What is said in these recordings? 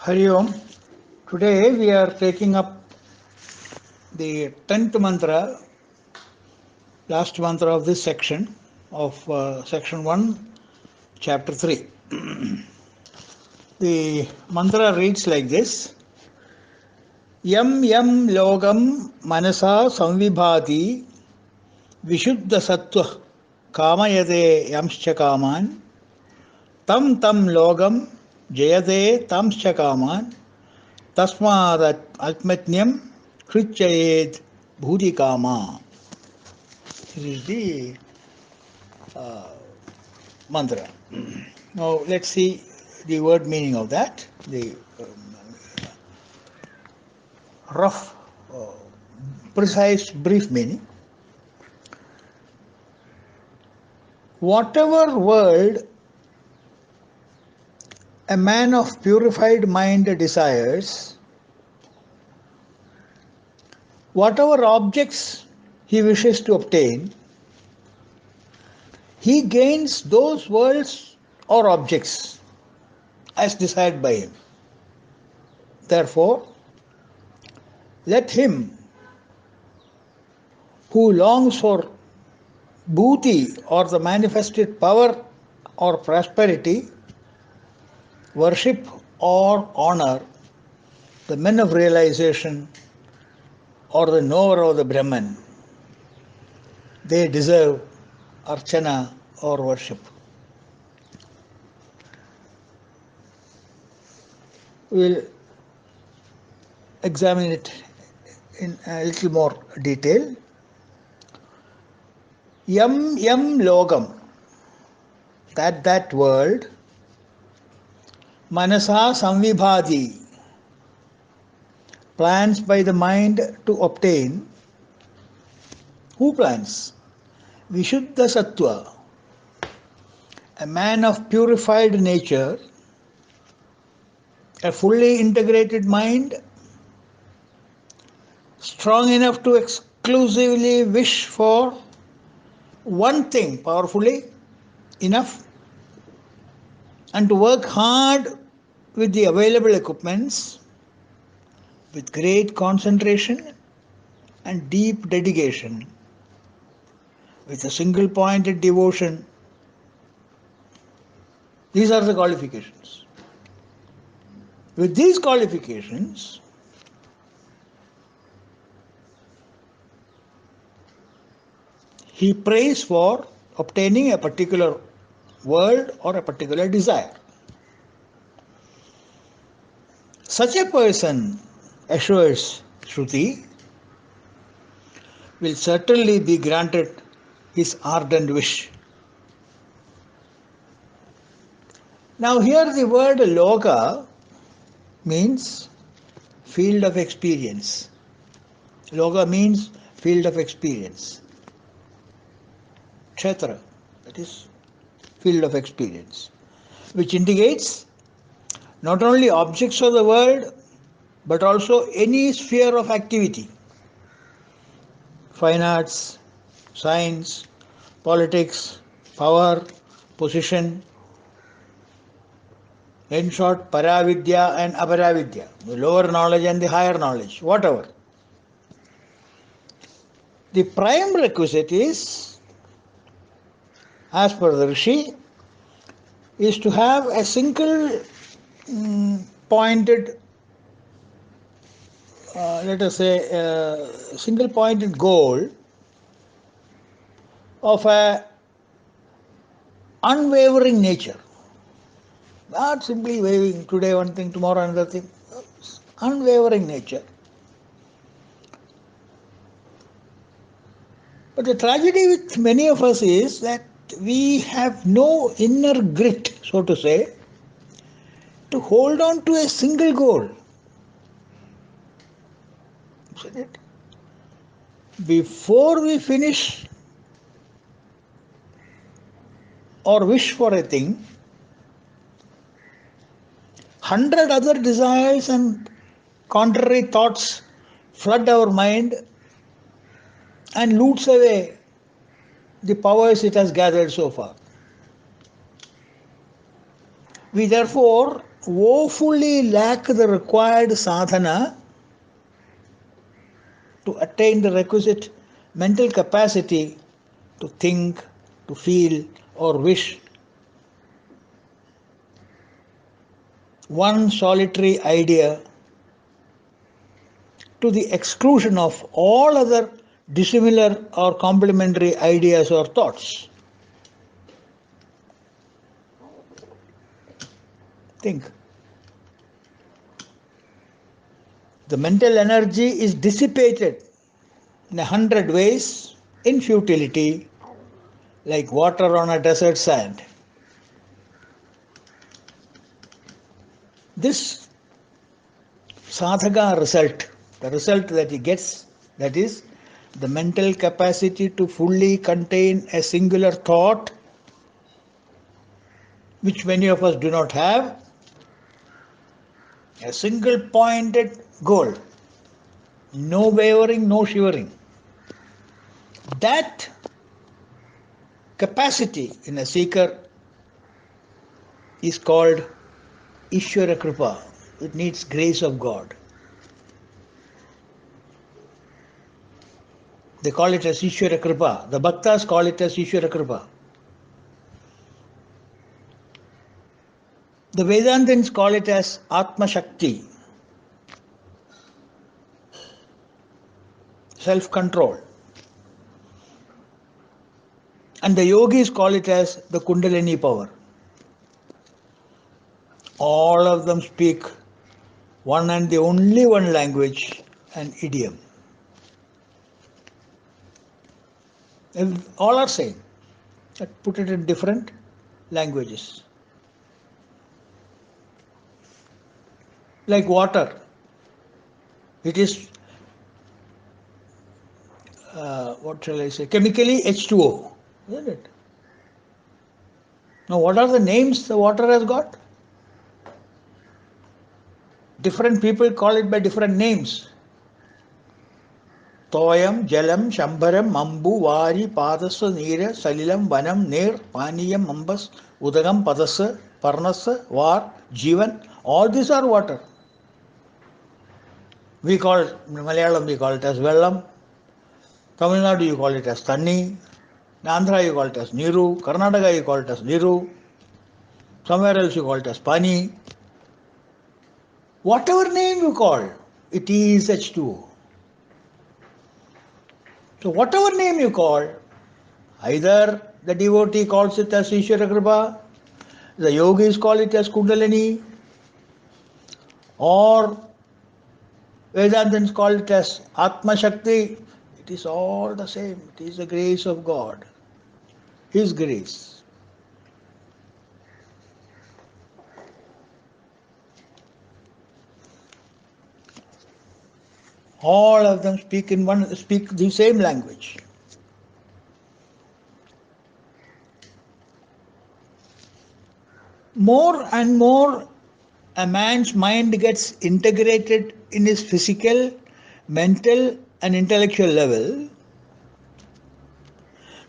Hari Om. Today we are taking up the 10th mantra, last mantra of this section of section 1, chapter 3. The mantra reads like this: Yam yam logam manasa samvibhati vishuddha sattva kamayate yamscha kaman tam tam logam jayate tamscha kaman tasmad atmatnyam krichayed bhuti kama. This is the mantra. Now let's see the word meaning of that, the rough, precise, brief meaning. Whatever world a man of purified mind desires, whatever objects he wishes to obtain, he gains those worlds or objects as desired by him. Therefore, let him who longs for bhuti or the manifested power or prosperity worship or honor the men of realization or the knower of the Brahman. They deserve archana or worship. We'll examine it in a little more detail. Yam yam logam, that world, manasa samvibhati, plans by the mind to obtain. Who plans? Vishuddha sattva, a man of purified nature, a fully integrated mind, strong enough to exclusively wish for one thing powerfully enough and to work hard with the available equipments with great concentration and deep dedication, with a single pointed devotion. These are the qualifications. With these qualifications, he prays for obtaining a particular world or a particular desire. Such a person, assures Shruti, will certainly be granted his ardent wish. Now here the word loka means field of experience. Loka means field of experience. Kshetra, that is field of experience, which indicates not only objects of the world but also any sphere of activity. Fine arts, science, politics, power, position, in short, paravidya and aparavidya, the lower knowledge and the higher knowledge, whatever. The prime requisite is, as per the Rishi, is to have a single pointed, let us say, single pointed goal of a unwavering nature. Not simply waving today one thing, tomorrow another thing. Unwavering nature. But the tragedy with many of us is that we have no inner grit, so to say, to hold on to a single goal. Isn't it? Before we finish or wish for a thing, 100 other desires and contrary thoughts flood our mind and loots away the powers it has gathered so far. We therefore woefully lack the required sadhana to attain the requisite mental capacity to think, to feel, or wish one solitary idea to the exclusion of all other dissimilar or complementary ideas or thoughts. Think. The mental energy is dissipated in 100 ways in futility, like water on a desert sand. This sadhaka result, the result that he gets, that is the mental capacity to fully contain a singular thought, which many of us do not have, a single pointed goal, no wavering, no shivering. That capacity in a seeker is called Ishvara Kripa. It needs grace of God. They call it as Ishvara Kripa. The Bhaktas call it as Ishvara Kripa. The Vedantins call it as Atma Shakti, self-control. And the yogis call it as the Kundalini power. All of them speak one and the only one language, an idiom. And all are same, but put it in different languages. Like water, it is, what shall I say, chemically H2O, isn't it? Now what are the names the water has got? Different people call it by different names. Toyam, Jalam, Shambaram, Mambu, Vari, Padasa, Neera, Salilam, Vanam, Ner, Paniyam, Mambas, Udagam, Padasa, Parnasa, Var, Jivan, all these are water. We call it, in Malayalam we call it as Vellam, Tamil Nadu you call it as Tanni, Andhra you call it as Niru, Karnataka you call it as Niru, somewhere else you call it as Pani. Whatever name you call, it is H2O. So whatever name you call, either the devotee calls it as Ishvara Kripa, the yogis call it as Kundalini, or Vedantins call it as Atma Shakti. It is all the same. It is the grace of God, His grace. All of them speak the same language. More and more a man's mind gets integrated in his physical, mental and intellectual level,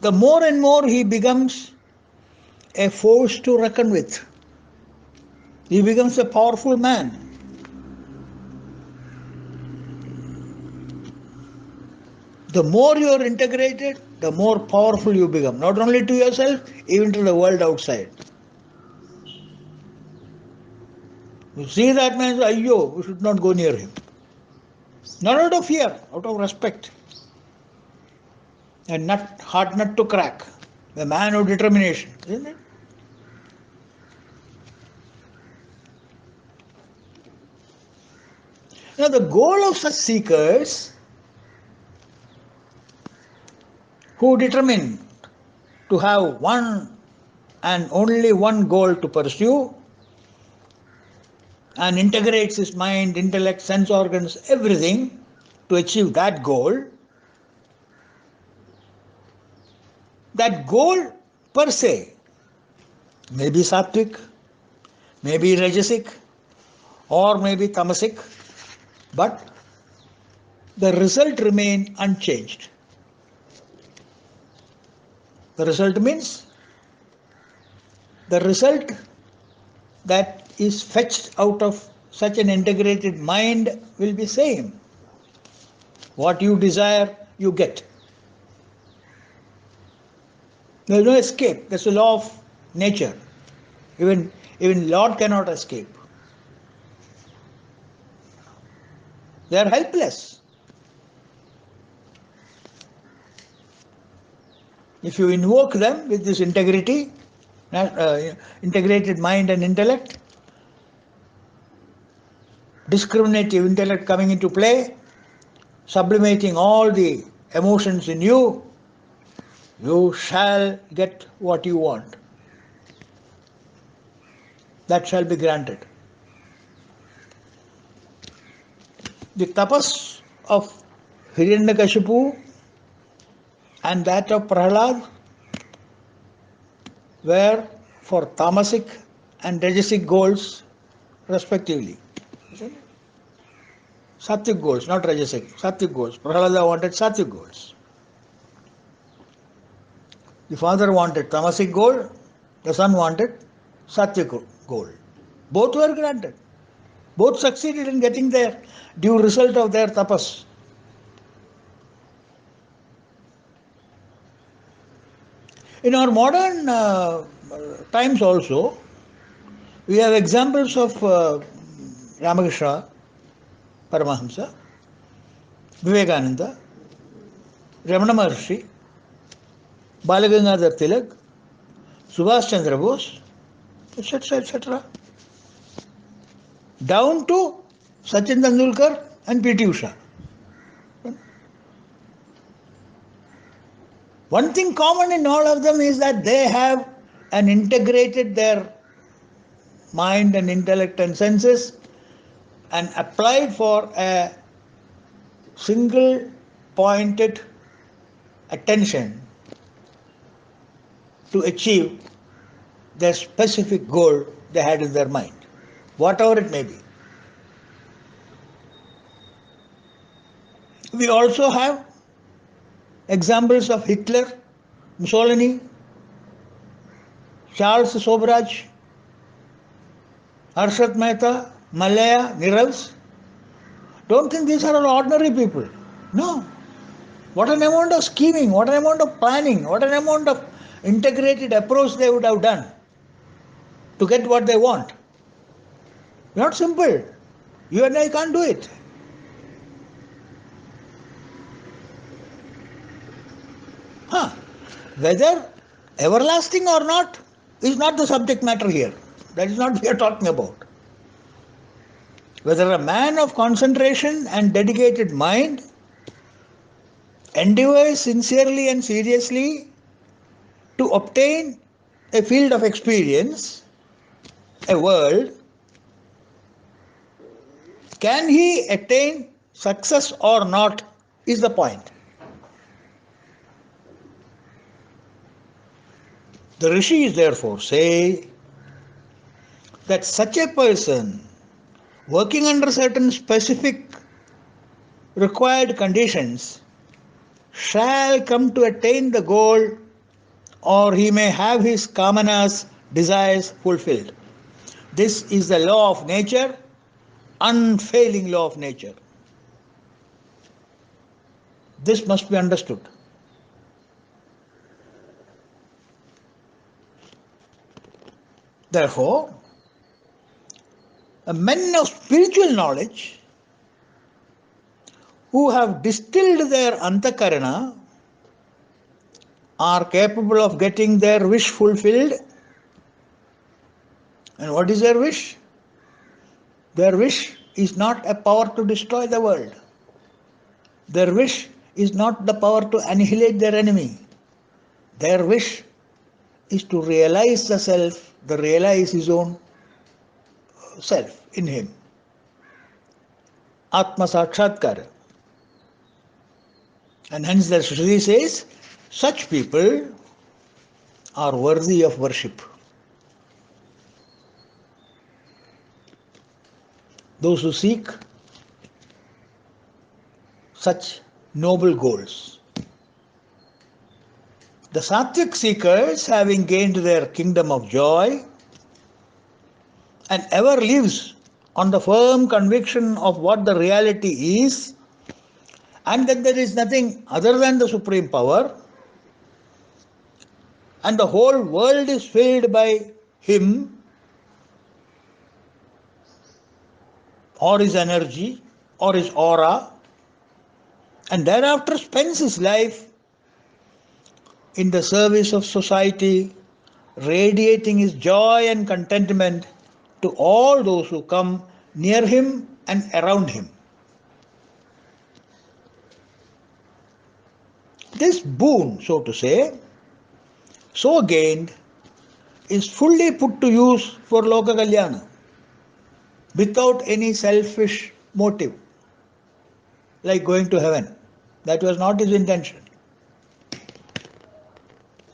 the more and more he becomes a force to reckon with. He becomes a powerful man. The more you are integrated, the more powerful you become, not only to yourself, even to the world outside. You see that man, ayyo, we should not go near him. Not out of fear, out of respect. And hard nut to crack. A man of determination, isn't it? Now the goal of such seekers who determine to have one and only one goal to pursue and integrates his mind, intellect, sense organs, everything to achieve that goal per se may be sattvic, may be rajasic, or may be tamasic, but the result remain unchanged. The result means the result that is fetched out of such an integrated mind will be same. What you desire, you get. There is no escape. That's the law of nature. Even Lord cannot escape. They are helpless. If you invoke them with this integrity, integrated mind and intellect, discriminative intellect coming into play, sublimating all the emotions in you, you shall get what you want. That shall be granted. The tapas of Hiranyakashipu and that of Prahlad were for tamasic and rajasic goals respectively. Sattvic goals, not rajasic, sattvic goals. Prahlada wanted sattvic goals. The father wanted tamasic goal, the son wanted sattvic goal. Both were granted. Both succeeded in getting their due result of their tapas. In our modern times also, we have examples of Ramakrishna Paramahamsa, Vivekananda, Ramana Maharshi, Balagangadhar Tilak, Subhash Chandra Bose, etc., etc. Down to Sachin Tendulkar and P.T. Usha. One thing common in all of them is that they have integrated their mind and intellect and senses and applied for a single pointed attention to achieve their specific goal they had in their mind, whatever it may be. We also have examples of Hitler, Mussolini, Charles Sobraj, Harshad Mehta, Malaya, Nirals. Don't think these are all ordinary people. No. What an amount of scheming, what an amount of planning, what an amount of integrated approach they would have done to get what they want. Not simple. You and I can't do it. Whether everlasting or not is not the subject matter here. That is not what we are talking about. Whether a man of concentration and dedicated mind endeavors sincerely and seriously to obtain a field of experience, a world, can he attain success or not is the point. The rishis therefore say that such a person working under certain specific required conditions shall come to attain the goal, or he may have his kamanas, desires fulfilled. This is the law of nature, unfailing law of nature. This must be understood. Therefore, men of spiritual knowledge who have distilled their antakarana are capable of getting their wish fulfilled. And what is their wish? Their wish is not a power to destroy the world. Their wish is not the power to annihilate their enemy. Their wish is to realize the self, to realize his own self in him. Atma Sakshatkara. And hence the Shruti says, such people are worthy of worship. Those who seek such noble goals. The Sattvic seekers, having gained their kingdom of joy and ever lives on the firm conviction of what the reality is, and that there is nothing other than the supreme power, and the whole world is filled by him or his energy or his aura, and thereafter spends his life in the service of society, radiating his joy and contentment to all those who come near him and around him. This boon, so to say, so gained, is fully put to use for Loka Kalyana without any selfish motive, like going to heaven. That was not his intention.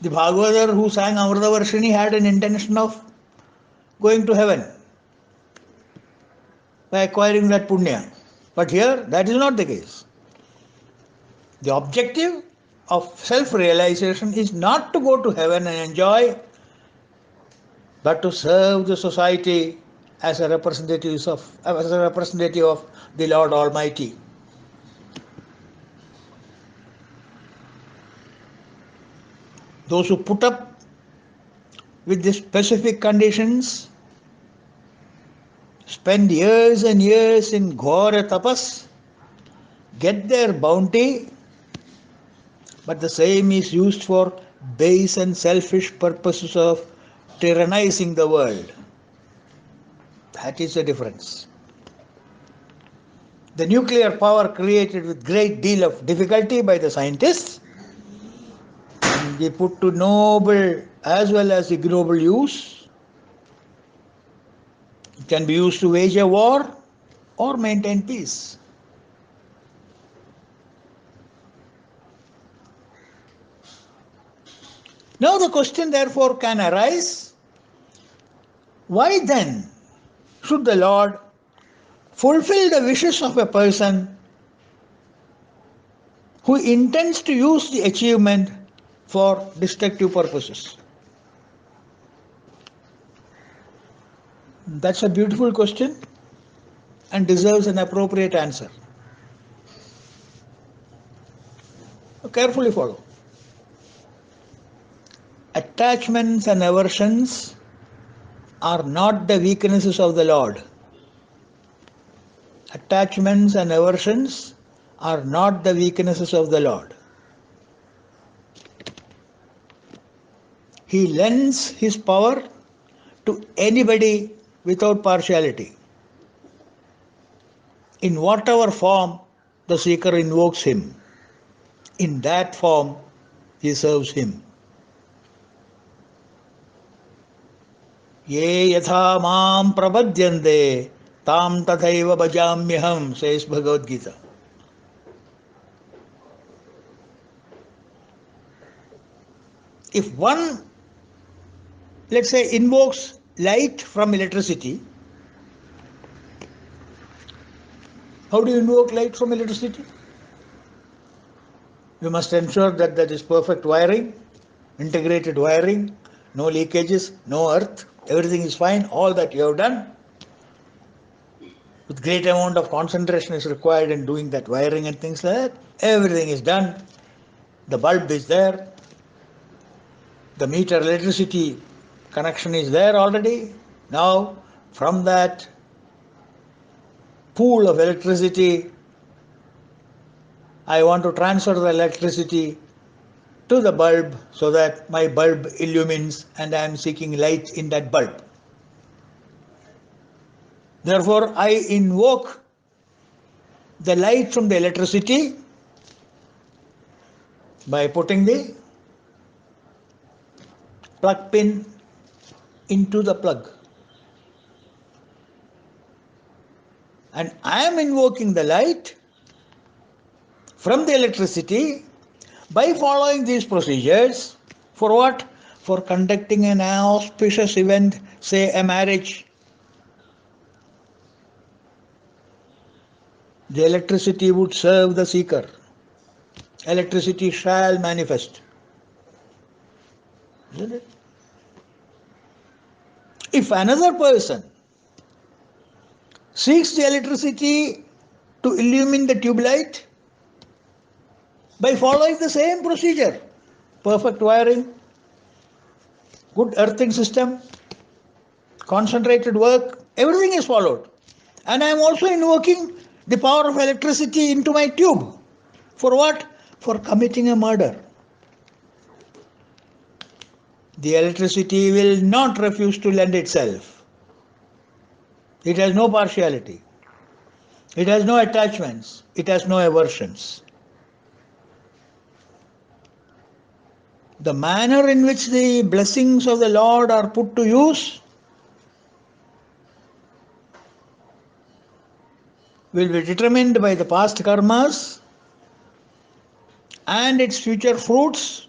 The Bhagavatar who sang Amrita Varshini had an intention of going to heaven by acquiring that punya. But here, that is not the case. The objective of self-realization is not to go to heaven and enjoy, but to serve the society as a representative of the Lord Almighty. Those who put up with the specific conditions spend years and years in ghora tapas, get their bounty, but the same is used for base and selfish purposes of tyrannizing the world. That is the difference. The nuclear power created with great deal of difficulty by the scientists, and they put to noble as well as ignoble use. It can be used to wage a war or maintain peace. Now the question therefore can arise, why then should the Lord fulfill the wishes of a person who intends to use the achievement for destructive purposes? That's a beautiful question and deserves an appropriate answer. Carefully follow. Attachments and aversions are not the weaknesses of the Lord. Attachments and aversions are not the weaknesses of the Lord. He lends his power to anybody without partiality. In whatever form the seeker invokes him, in that form he serves him. Ye yatha mam prapadyante tam tathaiva bhajamyaham, says Bhagavad Gita. If one, let's say, invokes light from electricity, how do you invoke light from electricity? You must ensure that there is perfect wiring, integrated wiring, no leakages, no earth, everything is fine, all that you have done. With great amount of concentration is required in doing that wiring and things like that. Everything is done. The bulb is there. The meter electricity connection is there already. Now, from that pool of electricity, I want to transfer the electricity to the bulb so that my bulb illumines and I am seeking light in that bulb. Therefore, I invoke the light from the electricity by putting the plug pin into the plug. And I am invoking the light from the electricity by following these procedures. For what? For conducting an auspicious event, say a marriage. The electricity would serve the seeker. Electricity shall manifest. Isn't it? If another person seeks the electricity to illumine the tube light by following the same procedure. Perfect wiring, good earthing system, concentrated work, everything is followed. And I am also invoking the power of electricity into my tube. For what? For committing a murder. The electricity will not refuse to lend itself. It has no partiality. It has no attachments. It has no aversions. The manner in which the blessings of the Lord are put to use will be determined by the past karmas and its future fruits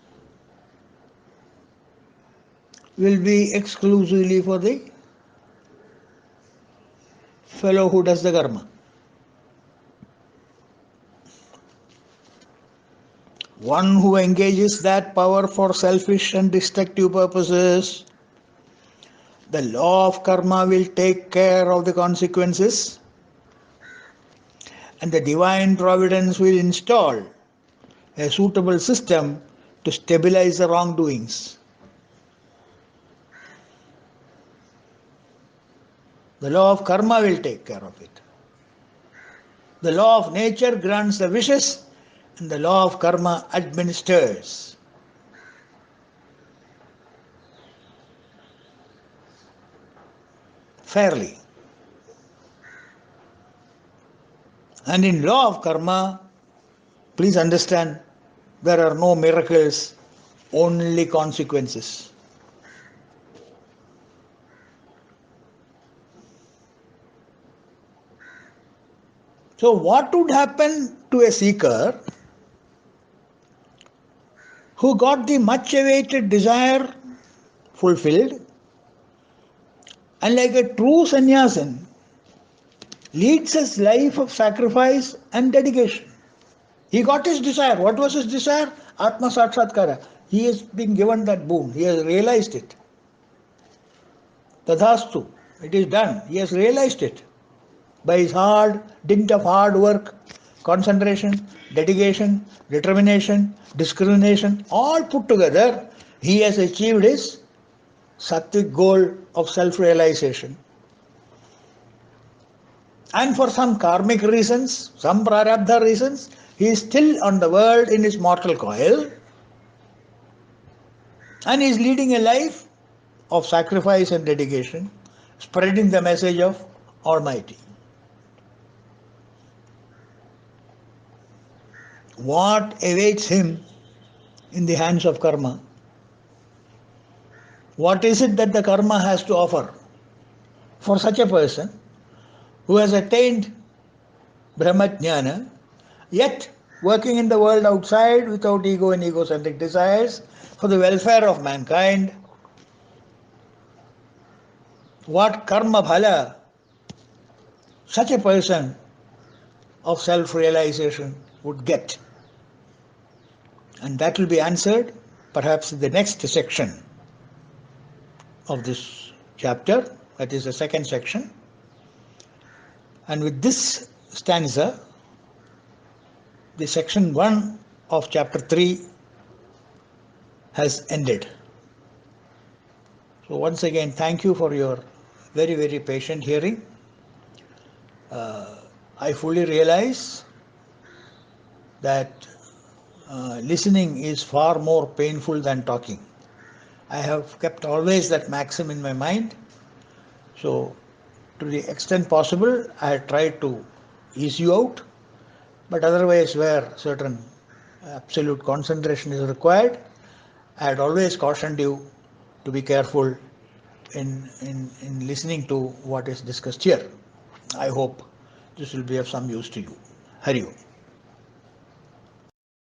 will be exclusively for the fellow who does the karma. One who engages that power for selfish and destructive purposes, the law of karma will take care of the consequences, and the divine providence will install a suitable system to stabilize the wrongdoings. The law of karma will take care of it. The law of nature grants the wishes, and the law of karma administers. Fairly. And in law of karma, please understand, there are no miracles, only consequences. So what would happen to a seeker who got the much awaited desire fulfilled and like a true sannyasin leads his life of sacrifice and dedication? He got his desire. What was his desire? Atma Sakshatkara. He has been given that boon. He has realized it. Tadhastu. It is done. He has realized it. By his dint of hard work, concentration, dedication, determination, discrimination, all put together, he has achieved his sattvic goal of self-realization. And for some karmic reasons, some prarabdha reasons, he is still on the world in his mortal coil and is leading a life of sacrifice and dedication, spreading the message of Almighty. What awaits him in the hands of karma? What is it that the karma has to offer for such a person who has attained Brahmajnana, yet working in the world outside without ego and egocentric desires for the welfare of mankind? What karma bhala such a person of self-realization would get? And that will be answered perhaps in the next section of this chapter, that is the second section. And with this stanza, the section 1 of chapter 3 has ended. So once again, thank you for your very, very patient hearing. I fully realize that listening is far more painful than talking. I have kept always that maxim in my mind. So to the extent possible, I have tried to ease you out. But otherwise, where certain absolute concentration is required, I had always cautioned you to be careful in listening to what is discussed here. I hope this will be of some use to you. Hari Om.